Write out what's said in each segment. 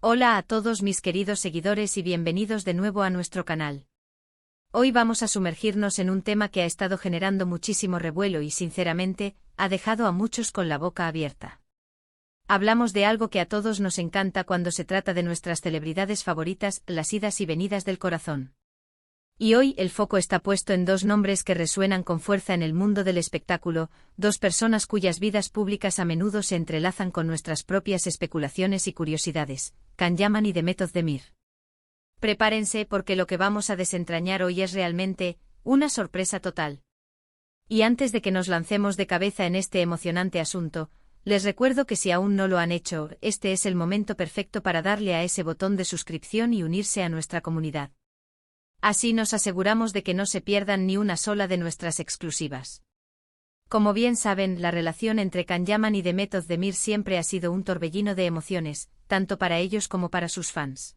Hola a todos mis queridos seguidores y bienvenidos de nuevo a nuestro canal. Hoy vamos a sumergirnos en un tema que ha estado generando muchísimo revuelo y sinceramente, ha dejado a muchos con la boca abierta. Hablamos de algo que a todos nos encanta cuando se trata de nuestras celebridades favoritas, las idas y venidas del corazón. Y hoy el foco está puesto en dos nombres que resuenan con fuerza en el mundo del espectáculo, dos personas cuyas vidas públicas a menudo se entrelazan con nuestras propias especulaciones y curiosidades, Can Yaman y Demet Özdemir. Prepárense porque lo que vamos a desentrañar hoy es realmente una sorpresa total. Y antes de que nos lancemos de cabeza en este emocionante asunto, les recuerdo que si aún no lo han hecho, este es el momento perfecto para darle a ese botón de suscripción y unirse a nuestra comunidad. Así nos aseguramos de que no se pierdan ni una sola de nuestras exclusivas. Como bien saben, la relación entre Can Yaman y Demet Özdemir siempre ha sido un torbellino de emociones, tanto para ellos como para sus fans.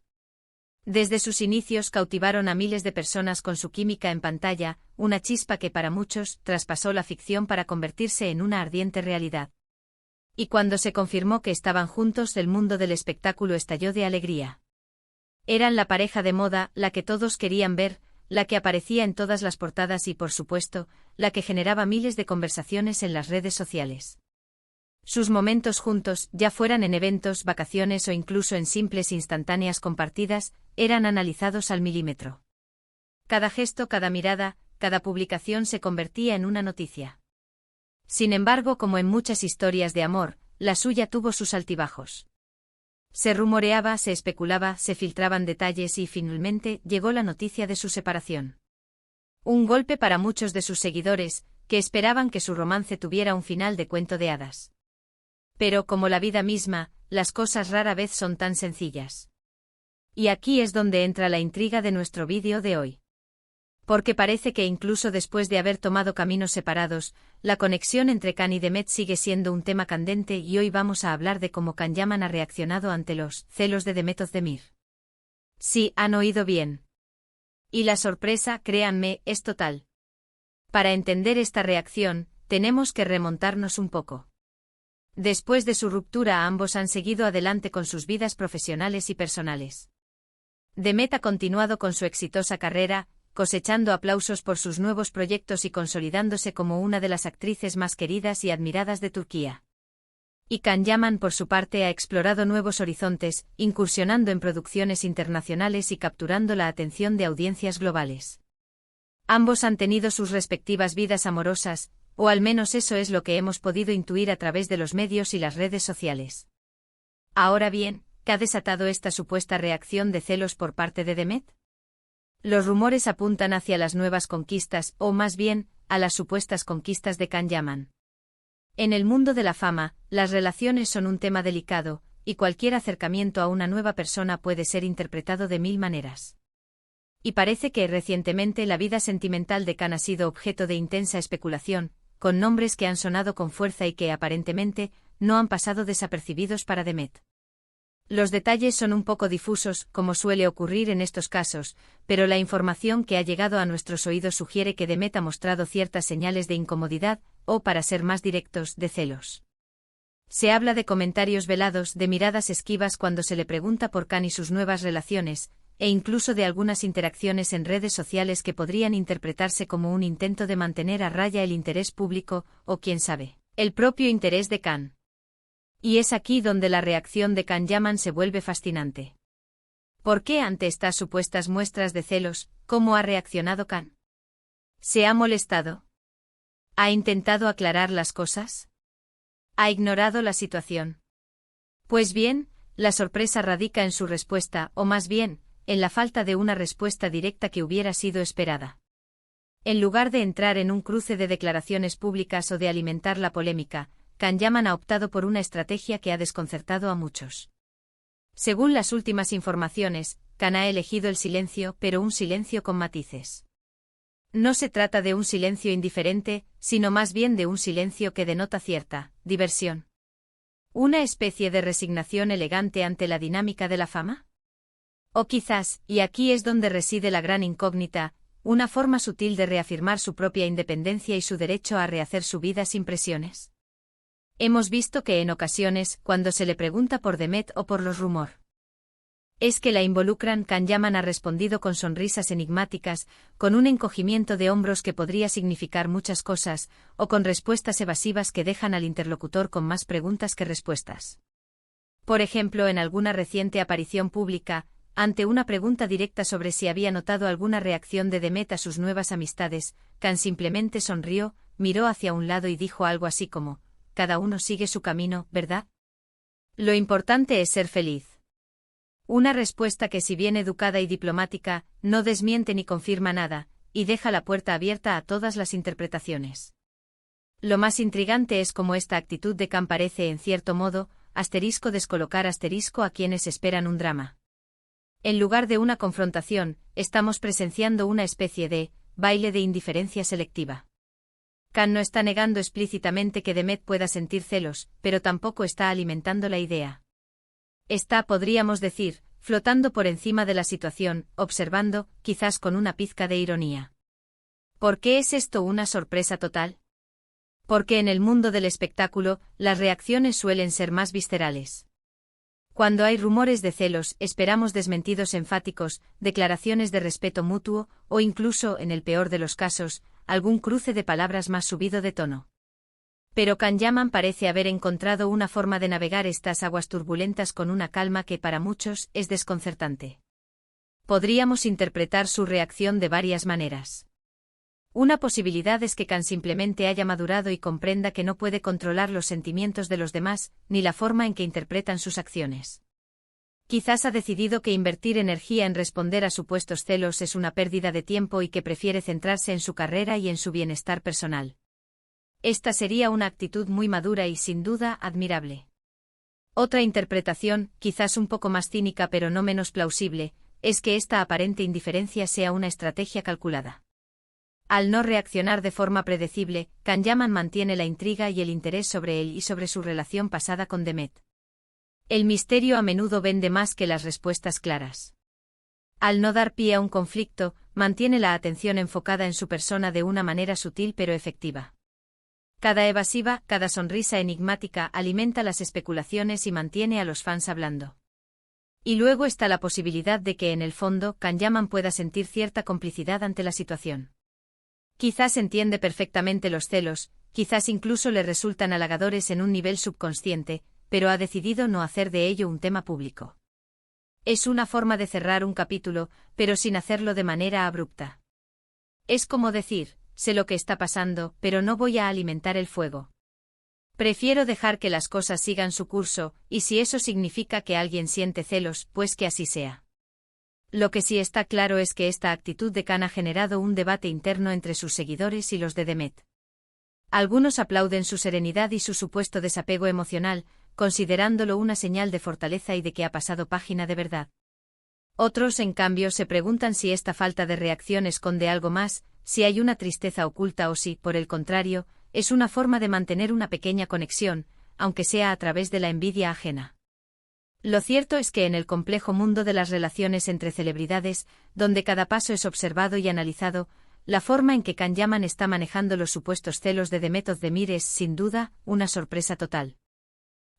Desde sus inicios cautivaron a miles de personas con su química en pantalla, una chispa que para muchos traspasó la ficción para convertirse en una ardiente realidad. Y cuando se confirmó que estaban juntos, el mundo del espectáculo estalló de alegría. Eran la pareja de moda, la que todos querían ver, la que aparecía en todas las portadas y, por supuesto, la que generaba miles de conversaciones en las redes sociales. Sus momentos juntos, ya fueran en eventos, vacaciones o incluso en simples instantáneas compartidas, eran analizados al milímetro. Cada gesto, cada mirada, cada publicación se convertía en una noticia. Sin embargo, como en muchas historias de amor, la suya tuvo sus altibajos. Se rumoreaba, se especulaba, se filtraban detalles y finalmente llegó la noticia de su separación. Un golpe para muchos de sus seguidores, que esperaban que su romance tuviera un final de cuento de hadas. Pero como la vida misma, las cosas rara vez son tan sencillas. Y aquí es donde entra la intriga de nuestro vídeo de hoy. Porque parece que incluso después de haber tomado caminos separados, la conexión entre Can y Demet sigue siendo un tema candente y hoy vamos a hablar de cómo Can Yaman ha reaccionado ante los celos de Demet Özdemir. Sí, han oído bien. Y la sorpresa, créanme, es total. Para entender esta reacción, tenemos que remontarnos un poco. Después de su ruptura, ambos han seguido adelante con sus vidas profesionales y personales. Demet ha continuado con su exitosa carrera, cosechando aplausos por sus nuevos proyectos y consolidándose como una de las actrices más queridas y admiradas de Turquía. Y Can Yaman, por su parte, ha explorado nuevos horizontes, incursionando en producciones internacionales y capturando la atención de audiencias globales. Ambos han tenido sus respectivas vidas amorosas, o al menos eso es lo que hemos podido intuir a través de los medios y las redes sociales. Ahora bien, ¿qué ha desatado esta supuesta reacción de celos por parte de Demet? Los rumores apuntan hacia las nuevas conquistas, o más bien, a las supuestas conquistas de Can Yaman. En el mundo de la fama, las relaciones son un tema delicado, y cualquier acercamiento a una nueva persona puede ser interpretado de mil maneras. Y parece que recientemente la vida sentimental de Can ha sido objeto de intensa especulación, con nombres que han sonado con fuerza y que aparentemente no han pasado desapercibidos para Demet. Los detalles son un poco difusos, como suele ocurrir en estos casos, pero la información que ha llegado a nuestros oídos sugiere que Demet ha mostrado ciertas señales de incomodidad, o para ser más directos, de celos. Se habla de comentarios velados, de miradas esquivas cuando se le pregunta por Can y sus nuevas relaciones, e incluso de algunas interacciones en redes sociales que podrían interpretarse como un intento de mantener a raya el interés público, o quién sabe, el propio interés de Can. Y es aquí donde la reacción de Can Yaman se vuelve fascinante. ¿Por qué ante estas supuestas muestras de celos, cómo ha reaccionado Can? ¿Se ha molestado? ¿Ha intentado aclarar las cosas? ¿Ha ignorado la situación? Pues bien, la sorpresa radica en su respuesta, o más bien, en la falta de una respuesta directa que hubiera sido esperada. En lugar de entrar en un cruce de declaraciones públicas o de alimentar la polémica, Can Yaman ha optado por una estrategia que ha desconcertado a muchos. Según las últimas informaciones, Can ha elegido el silencio, pero un silencio con matices. No se trata de un silencio indiferente, sino más bien de un silencio que denota cierta diversión. ¿Una especie de resignación elegante ante la dinámica de la fama? O quizás, y aquí es donde reside la gran incógnita, una forma sutil de reafirmar su propia independencia y su derecho a rehacer su vida sin presiones. Hemos visto que en ocasiones, cuando se le pregunta por Demet o por los rumores Es que la involucran. Can Yaman ha respondido con sonrisas enigmáticas, con un encogimiento de hombros que podría significar muchas cosas, o con respuestas evasivas que dejan al interlocutor con más preguntas que respuestas. Por ejemplo, en alguna reciente aparición pública, ante una pregunta directa sobre si había notado alguna reacción de Demet a sus nuevas amistades, Can simplemente sonrió, miró hacia un lado y dijo algo así como: «Cada uno sigue su camino, ¿verdad? Lo importante es ser feliz». Una respuesta que, si bien educada y diplomática, no desmiente ni confirma nada, y deja la puerta abierta a todas las interpretaciones. Lo más intrigante es cómo esta actitud de Can parece, en cierto modo, descolocar a quienes esperan un drama. En lugar de una confrontación, estamos presenciando una especie de baile de indiferencia selectiva. Can no está negando explícitamente que Demet pueda sentir celos, pero tampoco está alimentando la idea. Está, podríamos decir, flotando por encima de la situación, observando, quizás con una pizca de ironía. ¿Por qué es esto una sorpresa total? Porque en el mundo del espectáculo, las reacciones suelen ser más viscerales. Cuando hay rumores de celos, esperamos desmentidos enfáticos, declaraciones de respeto mutuo, o incluso, en el peor de los casos, algún cruce de palabras más subido de tono. Pero Can Yaman parece haber encontrado una forma de navegar estas aguas turbulentas con una calma que para muchos es desconcertante. Podríamos interpretar su reacción de varias maneras. Una posibilidad es que Can simplemente haya madurado y comprenda que no puede controlar los sentimientos de los demás, ni la forma en que interpretan sus acciones. Quizás ha decidido que invertir energía en responder a supuestos celos es una pérdida de tiempo y que prefiere centrarse en su carrera y en su bienestar personal. Esta sería una actitud muy madura y, sin duda, admirable. Otra interpretación, quizás un poco más cínica pero no menos plausible, es que esta aparente indiferencia sea una estrategia calculada. Al no reaccionar de forma predecible, Can Yaman mantiene la intriga y el interés sobre él y sobre su relación pasada con Demet. El misterio a menudo vende más que las respuestas claras. Al no dar pie a un conflicto, mantiene la atención enfocada en su persona de una manera sutil pero efectiva. Cada evasiva, cada sonrisa enigmática alimenta las especulaciones y mantiene a los fans hablando. Y luego está la posibilidad de que en el fondo Can Yaman pueda sentir cierta complicidad ante la situación. Quizás entiende perfectamente los celos, quizás incluso le resultan halagadores en un nivel subconsciente, pero ha decidido no hacer de ello un tema público. Es una forma de cerrar un capítulo, pero sin hacerlo de manera abrupta. Es como decir: sé lo que está pasando, pero no voy a alimentar el fuego. Prefiero dejar que las cosas sigan su curso, y si eso significa que alguien siente celos, pues que así sea. Lo que sí está claro es que esta actitud de Can ha generado un debate interno entre sus seguidores y los de Demet. Algunos aplauden su serenidad y su supuesto desapego emocional, considerándolo una señal de fortaleza y de que ha pasado página de verdad. Otros, en cambio, se preguntan si esta falta de reacción esconde algo más, si hay una tristeza oculta o si, por el contrario, es una forma de mantener una pequeña conexión, aunque sea a través de la envidia ajena. Lo cierto es que en el complejo mundo de las relaciones entre celebridades, donde cada paso es observado y analizado, la forma en que Can Yaman está manejando los supuestos celos de Demet Özdemir es, sin duda, una sorpresa total.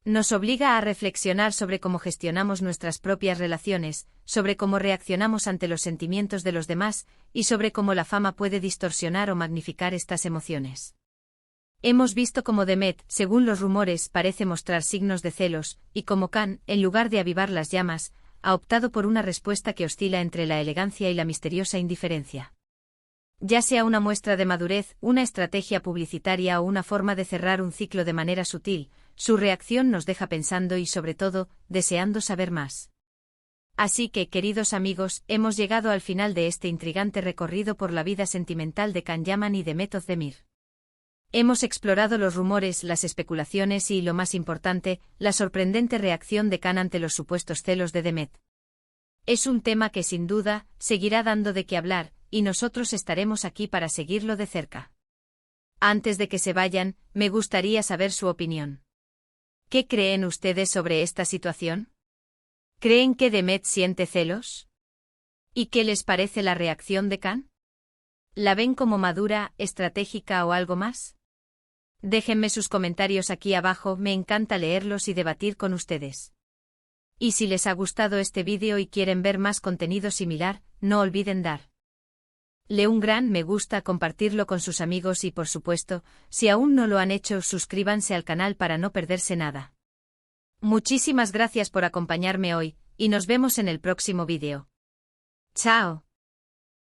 Nos obliga a reflexionar sobre cómo gestionamos nuestras propias relaciones, sobre cómo reaccionamos ante los sentimientos de los demás, y sobre cómo la fama puede distorsionar o magnificar estas emociones. Hemos visto cómo Demet, según los rumores, parece mostrar signos de celos, y cómo Can, en lugar de avivar las llamas, ha optado por una respuesta que oscila entre la elegancia y la misteriosa indiferencia. Ya sea una muestra de madurez, una estrategia publicitaria o una forma de cerrar un ciclo de manera sutil, su reacción nos deja pensando y, sobre todo, deseando saber más. Así que, queridos amigos, hemos llegado al final de este intrigante recorrido por la vida sentimental de Can Yaman y Demet Özdemir. Hemos explorado los rumores, las especulaciones y, lo más importante, la sorprendente reacción de Can ante los supuestos celos de Demet. Es un tema que, sin duda, seguirá dando de qué hablar, y nosotros estaremos aquí para seguirlo de cerca. Antes de que se vayan, me gustaría saber su opinión. ¿Qué creen ustedes sobre esta situación? ¿Creen que Demet siente celos? ¿Y qué les parece la reacción de Can? ¿La ven como madura, estratégica o algo más? Déjenme sus comentarios aquí abajo, me encanta leerlos y debatir con ustedes. Y si les ha gustado este vídeo y quieren ver más contenido similar, no olviden darle un gran me gusta, compartirlo con sus amigos y por supuesto, si aún no lo han hecho, suscríbanse al canal para no perderse nada. Muchísimas gracias por acompañarme hoy, y nos vemos en el próximo vídeo. ¡Chao!